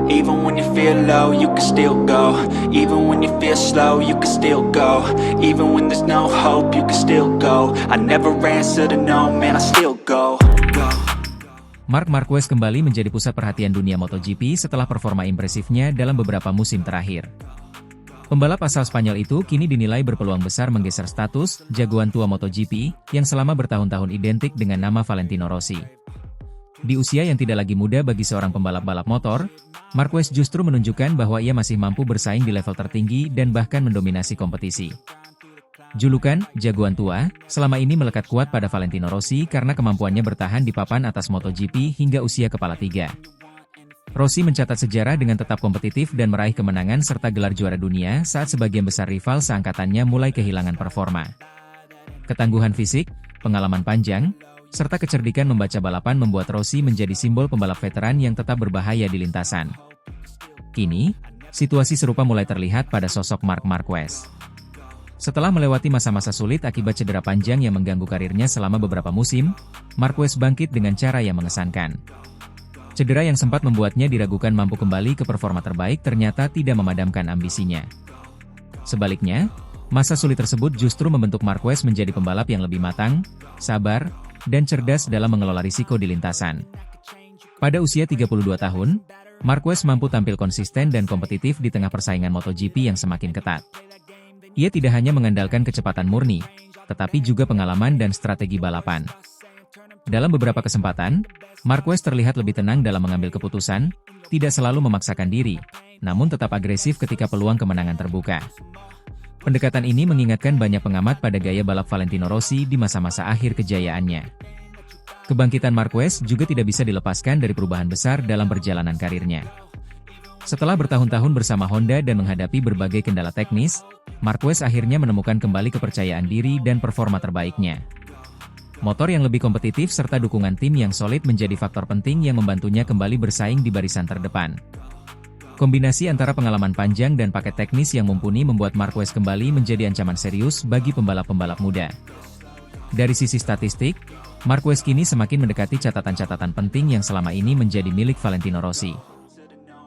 Even when you feel low, you can still go. Even when you feel slow, you can still go. Even when there's no hope, you can still go. I never answer to no, man, I still go. Marc Marquez kembali menjadi pusat perhatian dunia MotoGP setelah performa impresifnya dalam beberapa musim terakhir. Pembalap asal Spanyol itu kini dinilai berpeluang besar menggeser status jagoan tua MotoGP yang selama bertahun-tahun identik dengan nama Valentino Rossi. Di usia yang tidak lagi muda bagi seorang pembalap-balap motor, Marquez justru menunjukkan bahwa ia masih mampu bersaing di level tertinggi dan bahkan mendominasi kompetisi. Julukan jagoan tua selama ini melekat kuat pada Valentino Rossi karena kemampuannya bertahan di papan atas MotoGP hingga usia kepala tiga. Rossi mencatat sejarah dengan tetap kompetitif dan meraih kemenangan serta gelar juara dunia saat sebagian besar rival seangkatannya mulai kehilangan performa. Ketangguhan fisik, pengalaman panjang, serta kecerdikan membaca balapan membuat Rossi menjadi simbol pembalap veteran yang tetap berbahaya di lintasan. Kini, situasi serupa mulai terlihat pada sosok Marc Marquez. Setelah melewati masa-masa sulit akibat cedera panjang yang mengganggu karirnya selama beberapa musim, Marquez bangkit dengan cara yang mengesankan. Cedera yang sempat membuatnya diragukan mampu kembali ke performa terbaik ternyata tidak memadamkan ambisinya. Sebaliknya, masa sulit tersebut justru membentuk Marquez menjadi pembalap yang lebih matang, sabar, dan cerdas dalam mengelola risiko di lintasan. Pada usia 32 tahun, Marquez mampu tampil konsisten dan kompetitif di tengah persaingan MotoGP yang semakin ketat. Ia tidak hanya mengandalkan kecepatan murni, tetapi juga pengalaman dan strategi balapan. Dalam beberapa kesempatan, Marquez terlihat lebih tenang dalam mengambil keputusan, tidak selalu memaksakan diri, namun tetap agresif ketika peluang kemenangan terbuka. Pendekatan ini mengingatkan banyak pengamat pada gaya balap Valentino Rossi di masa-masa akhir kejayaannya. Kebangkitan Marquez juga tidak bisa dilepaskan dari perubahan besar dalam perjalanan karirnya. Setelah bertahun-tahun bersama Honda dan menghadapi berbagai kendala teknis, Marquez akhirnya menemukan kembali kepercayaan diri dan performa terbaiknya. Motor yang lebih kompetitif serta dukungan tim yang solid menjadi faktor penting yang membantunya kembali bersaing di barisan terdepan. Kombinasi antara pengalaman panjang dan paket teknis yang mumpuni membuat Marquez kembali menjadi ancaman serius bagi pembalap-pembalap muda. Dari sisi statistik, Marquez kini semakin mendekati catatan-catatan penting yang selama ini menjadi milik Valentino Rossi.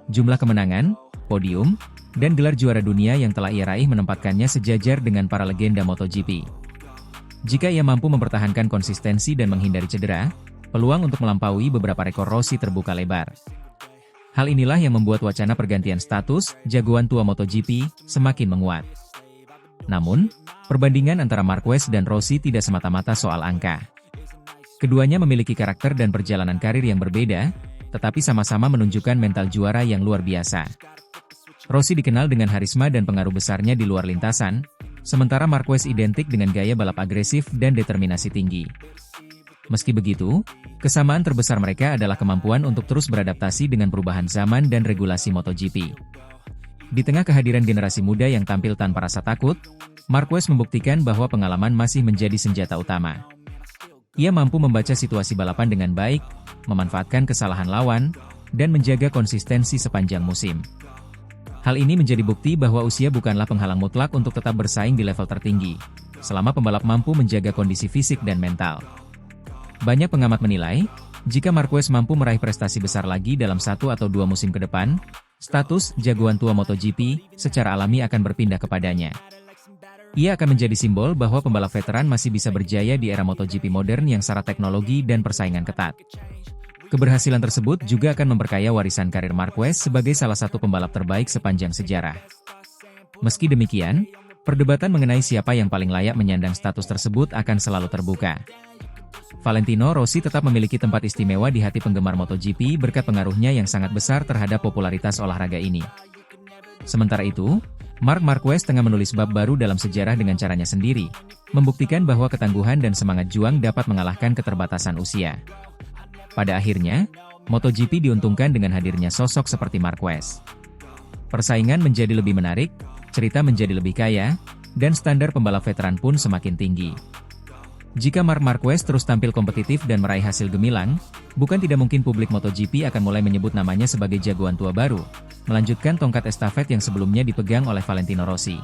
Jumlah kemenangan, podium, dan gelar juara dunia yang telah ia raih menempatkannya sejajar dengan para legenda MotoGP. Jika ia mampu mempertahankan konsistensi dan menghindari cedera, peluang untuk melampaui beberapa rekor Rossi terbuka lebar. Hal inilah yang membuat wacana pergantian status jagoan tua MotoGP semakin menguat. Namun, perbandingan antara Marquez dan Rossi tidak semata-mata soal angka. Keduanya memiliki karakter dan perjalanan karir yang berbeda, tetapi sama-sama menunjukkan mental juara yang luar biasa. Rossi dikenal dengan harisma dan pengaruh besarnya di luar lintasan, sementara Marquez identik dengan gaya balap agresif dan determinasi tinggi. Meski begitu, kesamaan terbesar mereka adalah kemampuan untuk terus beradaptasi dengan perubahan zaman dan regulasi MotoGP. Di tengah kehadiran generasi muda yang tampil tanpa rasa takut, Marquez membuktikan bahwa pengalaman masih menjadi senjata utama. Ia mampu membaca situasi balapan dengan baik, memanfaatkan kesalahan lawan, dan menjaga konsistensi sepanjang musim. Hal ini menjadi bukti bahwa usia bukanlah penghalang mutlak untuk tetap bersaing di level tertinggi, selama pembalap mampu menjaga kondisi fisik dan mental. Banyak pengamat menilai, jika Marquez mampu meraih prestasi besar lagi dalam 1 atau 2 musim ke depan, status jagoan tua MotoGP secara alami akan berpindah kepadanya. Ia akan menjadi simbol bahwa pembalap veteran masih bisa berjaya di era MotoGP modern yang syarat teknologi dan persaingan ketat. Keberhasilan tersebut juga akan memperkaya warisan karir Marquez sebagai salah satu pembalap terbaik sepanjang sejarah. Meski demikian, perdebatan mengenai siapa yang paling layak menyandang status tersebut akan selalu terbuka. Valentino Rossi tetap memiliki tempat istimewa di hati penggemar MotoGP berkat pengaruhnya yang sangat besar terhadap popularitas olahraga ini. Sementara itu, Marc Marquez tengah menulis bab baru dalam sejarah dengan caranya sendiri, membuktikan bahwa ketangguhan dan semangat juang dapat mengalahkan keterbatasan usia. Pada akhirnya, MotoGP diuntungkan dengan hadirnya sosok seperti Marquez. Persaingan menjadi lebih menarik, cerita menjadi lebih kaya, dan standar pembalap veteran pun semakin tinggi. Jika Marc Marquez terus tampil kompetitif dan meraih hasil gemilang, bukan tidak mungkin publik MotoGP akan mulai menyebut namanya sebagai jagoan tua baru, melanjutkan tongkat estafet yang sebelumnya dipegang oleh Valentino Rossi.